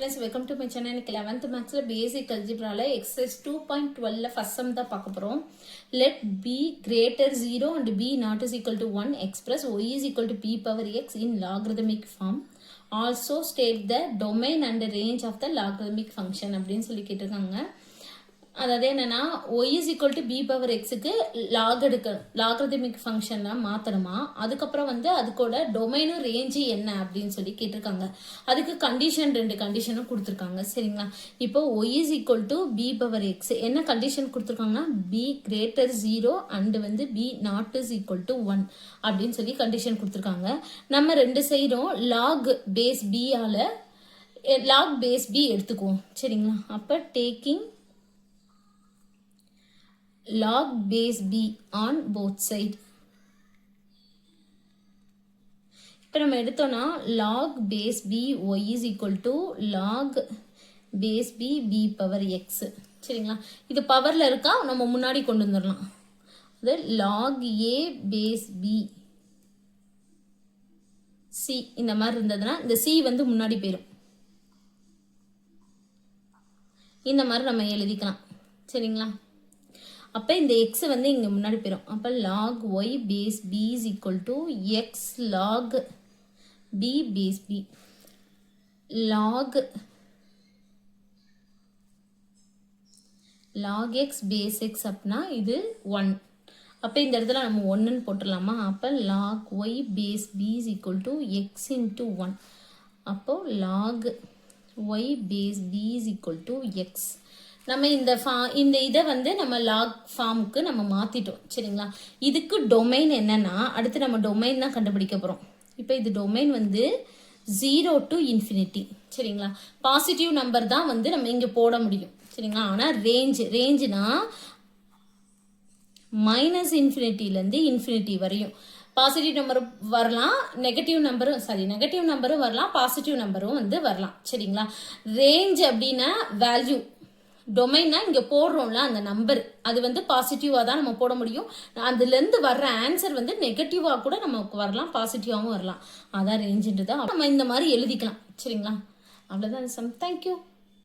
friends, welcome to my channel. 11th maths basic algebra exercise 2.12 first sum da paakaporom. Let b greater 0 and b not is equal to 1 express y is equal to p power x in logarithmic form. Also state the domain and range of the logarithmic function அப்படினு சொல்லி கேட்டிருக்காங்க. அதாவது என்னன்னா y is equal to b power x க்கு log எடுக்கணும், logarithmic function மாத்தணுமா, அதுக்கப்புறம் அதுக்கோட டொமைனும் range என்ன அப்படின்னு சொல்லி கேட்டிருக்காங்க. அதுக்கு கண்டிஷன் 2 கண்டிஷனும் கொடுத்துருக்காங்க. சரிங்களா? இப்போ y is equal to b power x என்ன கண்டிஷன் கொடுத்துருக்காங்கன்னா b greater 0 and b not is equal to 1 அப்படின்னு சொல்லி கண்டிஷன் கொடுத்துருக்காங்க. நம்ம ரெண்டு சைடும் log base b ஆல log base b எடுத்துக்குவோம். சரிங்களா? அப்ப taking log base b on both side. இப்போ நம்ம எடுத்தோம்னா log base b y is equal to log base b b power x. சரிங்களா? இது பவர்ல இருக்கா, நம்ம முன்னாடி கொண்டு வந்துடலாம். அது log a base b c இந்த மாதிரி இருந்ததுன்னா இந்த c முன்னாடி போயிடும். இந்த மாதிரி நம்ம எழுதிக்கலாம். சரிங்களா? அப்போ இந்த x இங்கே முன்னாடி போயிடும். அப்போ log y base b is equal to x log b base b. log x base x அப்படின்னா இது 1. அப்போ இந்த இடத்துல நம்ம 1ன்னு போட்டுடலாமா? அப்போ log y base b is equal to x into 1. அப்போ log y base b is equal to x. நம்ம இந்த இதை நம்ம லாக் ஃபார்முக்கு நம்ம மாத்திட்டோம். சரிங்களா? இதுக்கு டொமைன் என்னன்னா அடுத்து நம்ம டொமைன் தான் கண்டுபிடிக்க போறோம். இப்போ இது டொமைன் 0 to infinity. சரிங்களா? பாசிட்டிவ் நம்பர் தான் நம்ம இங்க போட முடியும். சரிங்களா? ஆனா ரேஞ்சுனா மைனஸ் இன்ஃபினிட்டிலேருந்து இன்ஃபினிட்டி வரையும் பாசிட்டிவ் நம்பர் வரலாம், நெகட்டிவ் நம்பரும் வரலாம், பாசிட்டிவ் நம்பரும் வரலாம். சரிங்களா? ரேஞ்ச் அப்படின்னா வேல்யூ, டொமைன்னா இங்க போடுறோம்ல அந்த நம்பர் அது பாசிட்டிவா தான் நம்ம போட முடியும். அதுல இருந்து வர்ற ஆன்சர் நெகட்டிவா கூட நமக்கு வரலாம், பாசிட்டிவாவும் வரலாம். அதான் ரேஞ்சுன்றதா நம்ம இந்த மாதிரி எழுதிக்கலாம். சரிங்களா? அவ்வளவுதான் சம். தேங்க்யூ.